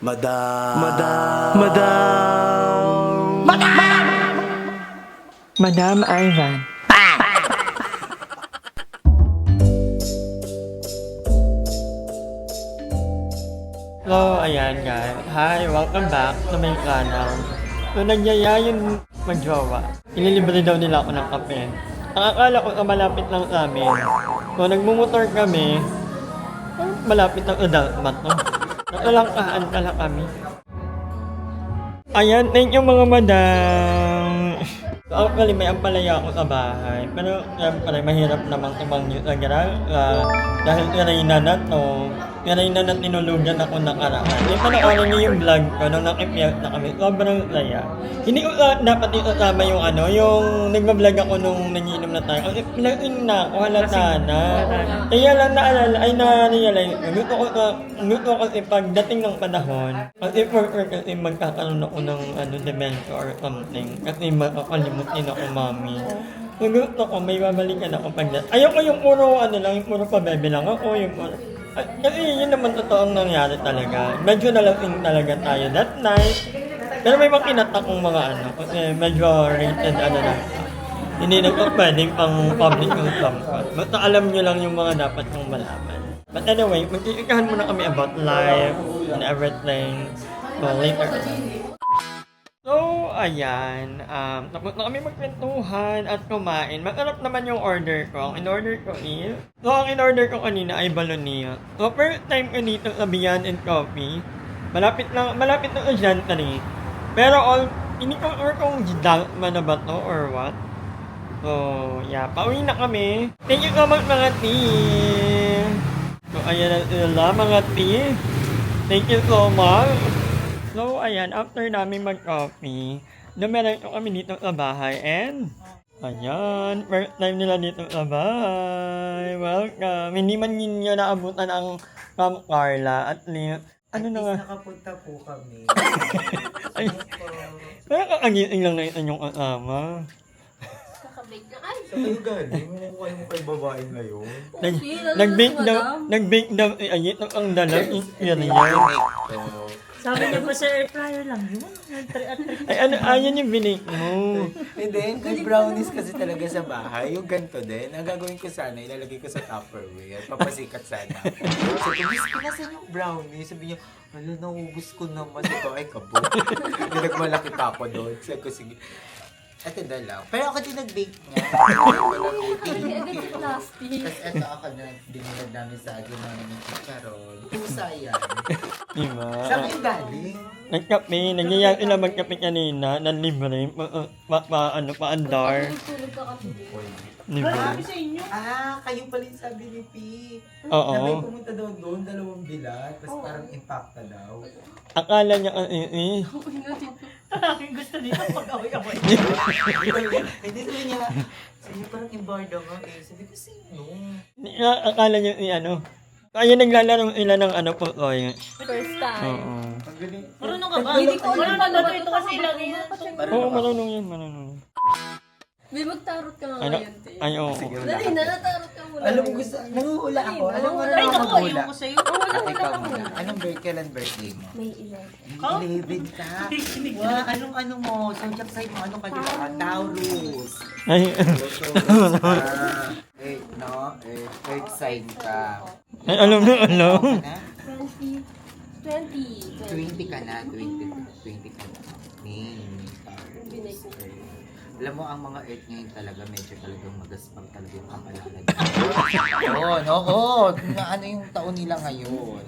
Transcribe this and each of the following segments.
Madam. Madam Ivan. Hello, ayan guys. Hi, welcome back to my channel. So, nagyaya yung mag-jowa. Ililibre daw nila ako ng kape. Ang akala ko malapit lang sa amin. So, nagmumotor kami. Malapit ang adult ba to? Natalangkahan pala kami. Ayan, thank you mga madam. So, actually, may ampalaya ako sa bahay. Pero, siyempre, mahirap namang tumangyo sa garaga. Dahil irina na to. Irina na tinulugan ako nakaraan. Yung panoorin niyo yung vlog ko nung nakipiyak na kami. Sobrang saya. Hindi ko dapat isasama yung yung nagbablog ako nung nanginom na tayo. Kasi pinag-in na ako, halata na. Kaya lang naalala, ay na-realize ko. Gusto ko kasi pagdating ng panahon, kasi kasi magkakaroon ako ng dementia or something. Kasi makakalimutin ako, mami. Kung gusto ko, may babalikan ako pagdating. Ayoko yung puro lang, yung puro pabebe lang ako, yung puro... Kasi yun naman totoong nangyari talaga. Medyo nalasing talaga tayo that night. Pero may makinat akong mga kasi medyo rated lang. Hindi na ko pwedeng pang public consumption. Basta alam nyo lang yung mga dapat kong malaman. But anyway, mag-iikahan muna kami about life and everything. So later. So, ayan. Tapos na kami magkwentuhan at kumain. Masarap naman yung order ko. Ang in-order ko is... So, ang in-order ko kanina ay balonia. So, first time ko dito sa Beyond and Coffee. Malapit lang sa Gentry. Pero hindi ko sure kung Daltman na ba to or what. So, yeah. Pauwi na kami. Thank you so much mga tea. So, ayan na sila mga tea. Thank you so much. So, ayan, after namin mag-coffee, dumiretso kami dito sa bahay and, ayan, first time nila dito sa bahay. Welcome. Hindi man ninyo naabutan ang Camp Carla, at least, ano na nga? Nakapunta po kami. Ay, pero kakagising lang na inyong kasama. So kayo galing, mukha mo kay babae ngayon. Nag-bake daw, ayit ang dalang, yan. Sabi niya pa sa air fryer lang yun. Ay, ayan yung binake mo. Hindi, may brownies kasi talaga sa bahay. Yung ganito din. Ang gagawin ko sana, ilalagay ko sa Tupperware. Papasikat sana. So, miss ko na sa yung brownies. Sabi niya, hala, naubos ko naman. Ito ay kabog. Nagmalaki pa ako doon. Sabi ko, sige. Ito na lang. Pero ako din nag-bake niya. Tapos ito ako na dinilad namin sa akin ng chicharon. Pusa yan. Diba? Saan kayo galing? Nagkape, nagyayang sila magkape kanina, ng libre, paandar. Diba? Kayo pala yung sabi ni P. Oo. Na may pumunta daw doon, 2 bilat, tapos parang impacta daw. Akala niya Gusto nito pag-away-away. Hindi sabi niya, parang imbarda nga eh. Sabi ko, sino? Akala niya kaya naglalaro sila ng pukoy. First time. Oo. Marunong ka ba? Hindi ko alam na ito kasi lang yan. Oo, marunong yan. May magtarot ka nga Ano? ngayon, te. Ay, oo. Sige, wala. Dali na, natarot ka muna. Alam mo, gusto, nanguhula ako. Alam mo na Ay, ako naku, maghula. ayun ko sa'yo. Ikaw muna. Kailan birthday mo? May 11. 11 ka. Wow, anong mo? Zodiac sign mo, ano ka di ba? Taurus. Ay, Earth sign ka. ay, alam na. Ano ka na? 20. 20 ka na. 20 ka na. May alam mo, ang mga earth ngayon talaga, medyo talagang magaspang talaga yung kapalaran. Oo. Ano yung taon nila ngayon?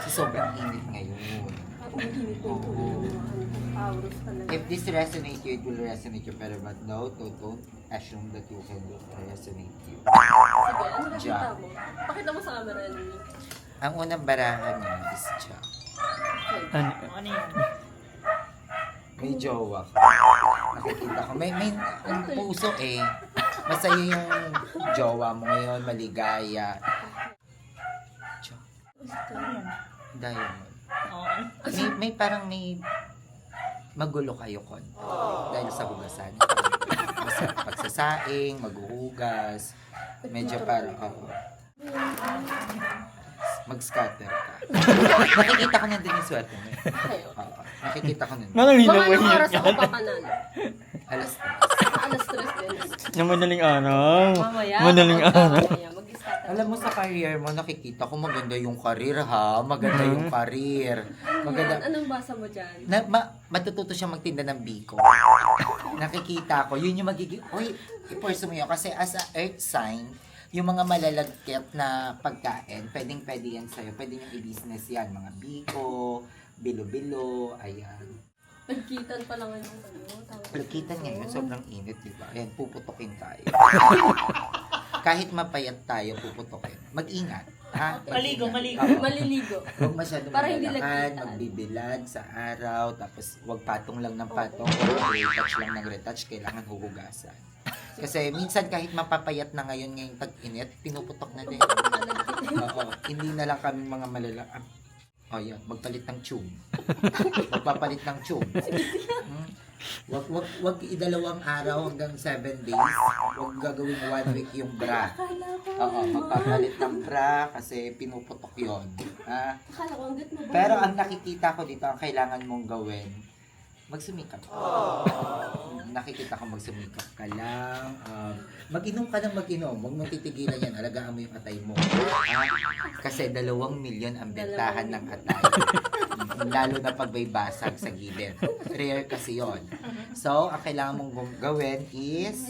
Sobrang init ngayon. If this resonates you, it will resonate you. Pero but no, don't assume that you can resonate you. Sige, ano nakita mo? Pakita mo sa camera, Louie. Ang unang barahan niya is Jack. Ano yan? May jowa ka. Nakikita ko. May ang puso eh. Masaya yung jowa mo ngayon, maligaya. Diamond. May parang may magulo kayo kon. Dahil sa hugasan. Pagsasaing, maghuhugas. Medyo parang mag-scatter ka. Nakikita ko nandun yung swerte mo. Kayo. Oo, nakikita ko nandun. Manang Baka hinang anong mo oras ako papanalo? Alas Alas 3 din. Yung madaling araw. Mamaya. Madaling araw. Mamaya, mag-scatter. Alam mo sa career mo, nakikita ko maganda yung career ha. Maganda yung career. Maganda. Anong basa mo dyan? Matututo siya magtinda ng biko. Nakikita ko, yun yung magiging, uy, i-pursue mo yun. Kasi as a earth sign, yung mga malalagkit na pagkain, pwede yan sa'yo. Pwede yung i-business yan. Mga biko, bilo-bilo, ayan. Nagkitan pa lang ngayon. Pagkitan ngayon, sobrang init, di ba? Ayan, puputokin tayo. Kahit mapayat tayo, puputokin. Mag-ingat. Ha? Maligo, Mag-ingat. maligo. Oo. Maliligo. Huwag masyadong Para hindi maglalakad, lagkitan. magbibilad sa araw, tapos huwag patong lang ng patong, retouch lang ng retouch, kailangan huhugasan. Kasi minsan kahit mapapayat na ngayon ngayong tag-init, pinuputok na din. Oo, hindi na lang kami mga malalakad. Oh, yan, magpalit ng tube. Magpapalit ng tube. Wag idalawang araw hanggang 7 days. Wag gagawin 1 week yung bra. Oo, magpapalit ng bra kasi pinuputok yon. Ha? Akala ko hanggat mo ba? Pero ang nakikita ko dito, ang kailangan mong gawin, magsumikap. Nakikita ko magsumikap ka lang. Mag-inom ka ng mag-inom. Huwag mong titigilan yan. Alagaan mo yung atay mo. Kasi 2 milyon ang bentahan ng atay. Lalo na pag may basag sa gilid. Rare kasi yon. So, ang kailangan mong gawin is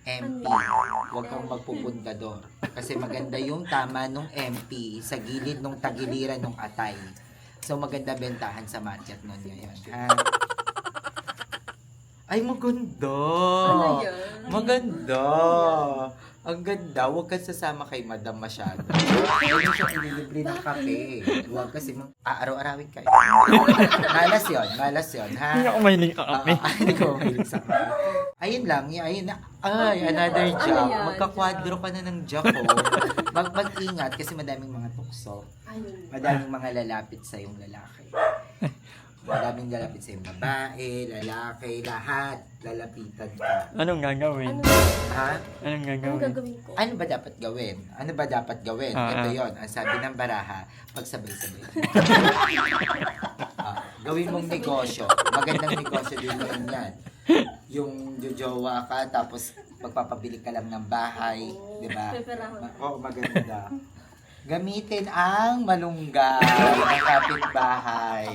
MP. Huwag kang magpupundador. Kasi maganda yung tama nung MP sa gilid nung tagiliran nung atay. So, maganda bentahan sa matchat nun ngayon. Ha? Ay, maganda! Ano yan? Maganda! Ang ganda. Huwag kang sasama kay madam masyado. Huwag mo siya ililibre ng kape. Huwag kasi araw-arawin kayo. Malas yun. Malas yun. Ha? Hindi ako mahilig ka kape. Hindi ko mahilig sa kape. Ayun lang. Ayun na. Ay, another job. yan? Magkakwadro ka na ng job, oh. Mag-ingat kasi madaming mga tukso. Ayun. Madaming mga lalapit sa yung lalaki. Madaming lalapit sa yung babae, lalaki, lahat. Lalapitan ka. Anong gagawin? Ha? Anong Anong gagawin? gagawin ko? Ano ba dapat gawin? Ano ba dapat gawin? Ito yon. Ang sabi ng baraha, pagsabay-sabay. Gawin mong negosyo. Magandang negosyo din naman yan. Yung jojowa ka, tapos magpapabili ka lang ng bahay. Di ba? Peperahan. Oo, maganda. Gamitin ang malunggay ng kapitbahay.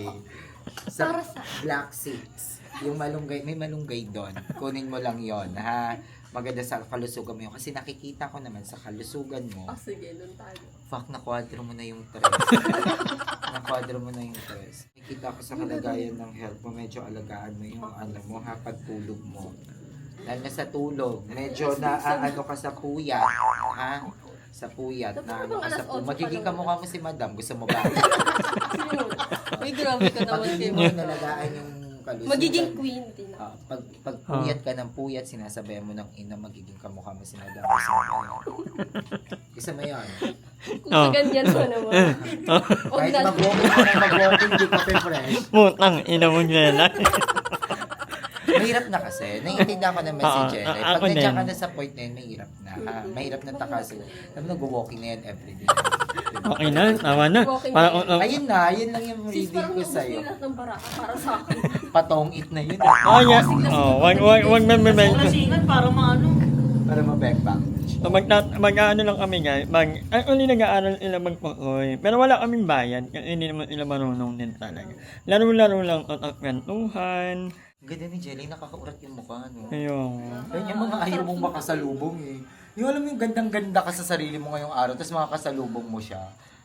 Para sa- Black Six. Yung malunggay, may malunggay doon. Kunin mo lang yon, ha? Maganda sa kalusugan mo yun. Kasi nakikita ko naman sa kalusugan mo, Sige, doon tayo. fuck, nakwadro mo na yung tres. Nakwadro mo na yung tres. Nakikita ko sa kalagayan ng health mo, medyo alagaan mo yung ano mo, ha? Pagtulog mo. Lalo na sa tulog, medyo na ano ka sa puyat, ha? Sa puyat, na ano ka sa puyat. Magiging kamukha mo si madam, gusto mo ba? Uy, grabe ka naman Pag hindi kayo. mo nalagaan yung kalusugan. Magiging queen din ako. Pag puyat ka ng puyat, sinasabayan mo ng ina, magiging kamukha mo si madam. Gusto mo yun. Gusto mo yun. Kung sa ganyan mo naman. Huwag Kahit na. mag-walking ka na mag-walking, di ka fresh. Putang, ina mo nila. Mahirap na kasi. Naiintindihan ko naman si Jenny. Pag ako nandiyan din. ka na sa point na yun, mahirap na. Ha? Mahirap na takasin. Sabi nag-walking na yan everyday. Okay na, tama na. Parang, Ayun na, yun lang yung Sis, reading parang ko naubos sa'yo. na lahat ng baraka para sa akin. Patong it na yun. oh, yeah. Oh, wag na may Lasingan para maano. Para ma-backback. So mag-ano lang kami guys, uli nag-aaral sila magpakoy. Pero wala kaming bayad kasi hindi naman sila marunong din talaga. Laro-laro lang at kwentuhan. Ganda ni Jelly, nakakaurat yung mukha, no? Ayun. Yan yung mga ayaw mong makasalubong eh. Yung alam mo yung gandang-ganda ka sa sarili mo ngayong araw, tapos makakasalubong mo siya.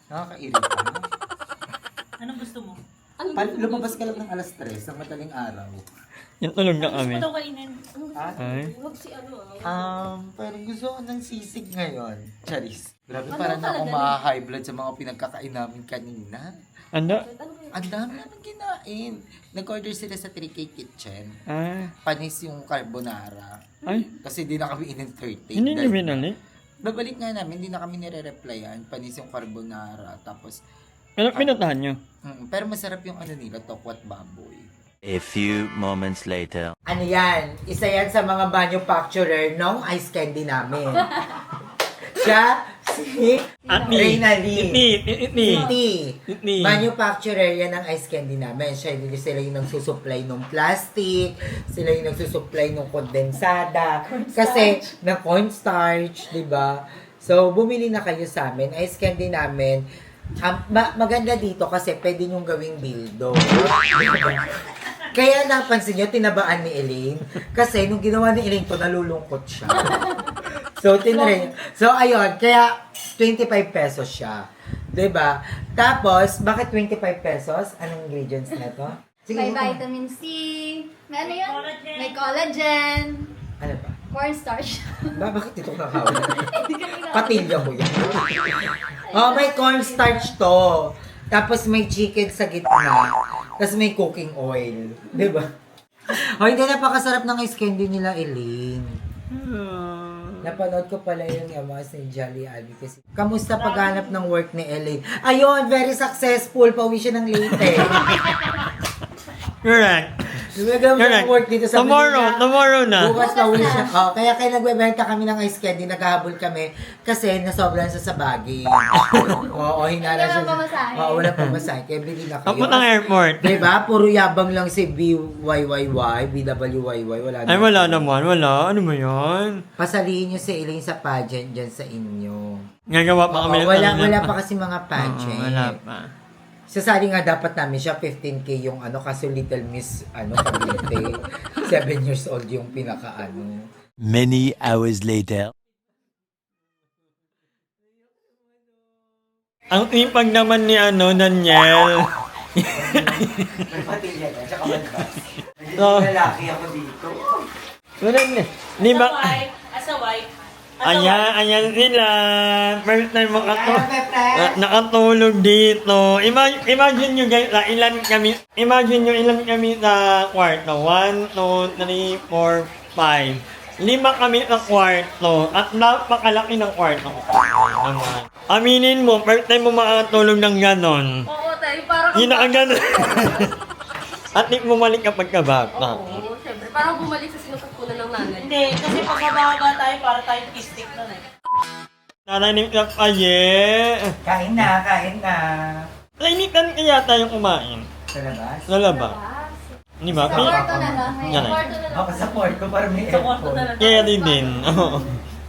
Nakakairita. Anong gusto mo? Lumabas ka lang ng alas 3 sa madaling araw. Yung tulog na kami. Ito kainin. Ay. Huwag si ano. Parang gusto ko ng sisig ngayon. Charis. Grabe, Ano parang na ako talaga ma-high blood sa mga pinagkakain namin kanina. Anda? Ang dami namin kinain. Nag-order sila sa 3K Kitchen. Ah. Panis yung carbonara. Ay. Kasi di na kami in-entertain. Hindi niyo binalik? Babalik nga namin, hindi na kami nire-replyan. Panis yung carbonara. Tapos, Pero pinuntahan niyo? pero masarap yung ano nila, tokwat baboy. A few moments later. Ano yan? Isa yan sa mga manufacturer ng ice candy namin. Siya, Ati. Reynalyn. Iti. Manufacturer yan ng ice candy namin. Sila yung nagsusupply ng plastic, sila yung nagsusupply ng kondensada, kasi ng cornstarch, di ba? So, bumili na kayo sa amin. Ice candy namin, maganda dito kasi pwede nyong gawing dildo. Kaya napansin nyo, tinabaan ni Elaine. Kasi nung ginawa ni Elaine to, nalulungkot siya. So, tinry. So, ayun. Kaya, 25 pesos siya. 'Di ba? Tapos, bakit 25 pesos? Anong ingredients na to? May mo. vitamin C. May ano yun? May collagen. Ano ba? Cornstarch. Bakit ito kakawin? Patilya mo yan. Oh, may cornstarch to. Tapos may chicken sa gitna. Tapos may cooking oil. 'Di ba? Oh, hindi, napakasarap ng ice candy nila, Elaine. Napanood ko pala yung yamas ni Jolly Abby kasi. Kamusta paghanap ng work ni Elaine? Ayun, very successful. Pauwi siya ng Leyte. Correct. Lumagam Correct. ng work dito sa Tomorrow na. Bukas na uwi siya. Oh, kaya nagbebenta kami ng ice candy, naghahabol kami kasi nasobran siya sa bagay. Oo, hinala siya. Wala pang pamasahe. Oo, wala pang masahe. Kaya bili na kayo. Papuntang airport. Diba? Puro yabang lang si BWYY. Wala Ay, wala naman. Wala. Ano mo yan? Pasalihin nyo si Elaine sa pageant dyan sa inyo. Gagawa pa kami. Oo, wala pa kasi mga pageant. Oo, wala pa. Sasali nga dapat namin siya, 15K yung kaso Little Miss, Cavite. 7 years old yung Many hours later. Ang ipag naman ni Daniel. Patilya na, tsaka malbas. Oh. Lalaki ako dito. Wala na. Di ba? As a wife. Ayan sila. First time nakatulog dito. Imagine nyo guys, ilan kami sa kwarto. 1, 2, 3, 4, 5. 5 kami sa kwarto. At napakalaki ng kwarto. Aminin mo, first time mo makatulog ng ganon. Oo, tayo. Parang Yun ang ganon. At di bumalik kapag kabata. Oo, syempre. Parang bumalik sa sinusukunan ng nanay. Hindi, kasi pag mababa tayo, para tayong pistik na eh. Nananim ka pa, Kain na. Lainitan kaya tayong kumain. Sa labas? Sa laba. Di ba? Sa kwarto na lang. May Yan ay. kwarto na lang. Ako sa kwarto para may Sa kwarto aircon. na lang. Kaya din. Oo.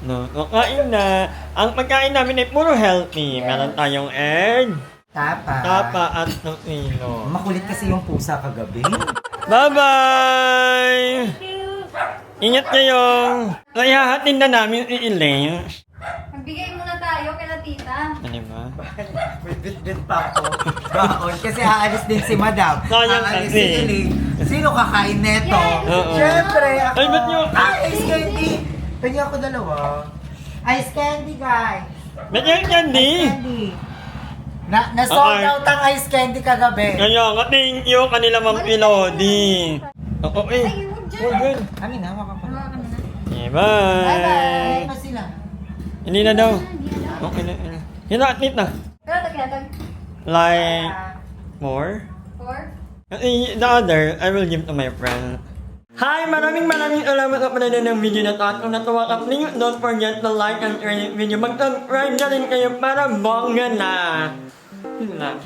No, kain na. Ang pagkain namin ay puro healthy. Meron tayong egg, tapa at tocino. Makulit kasi yung pusa kagabi. Bye-bye! Ingat kayo. Ihahatid na namin si Elaine. Magbigay muna tayo kay tita. Ano ba? May bit-bit pa ako. Baon. Kasi aalis din si Madam. Sayang Aalis kasi. si Elaine. Sino kakain neto? Oo. Siyempre ako. Ay, ba't nyo- Ice candy! Pwede ako dalawa. Ice candy, guys. Ba't yung candy? Candy. Na-sold Okay. out ang ice candy kagabi. Kaya nga, thank you kanila Mang Pilodi. Oo, eh. Oh, good. Amin, hawak ako. Hawakan mo na. Okay, bye. Bye-bye. Pa sila. Hindi na daw. Okay na. Hinatid na. Pero taglatag. Like, more? 4. The other, I will give to my friend. Hi! Maraming salamat sa panonood ng video na to. At kung natuwa ka, please don't forget to like and share this video. Mag-subscribe na rin kayo para bongga na. Yun lang.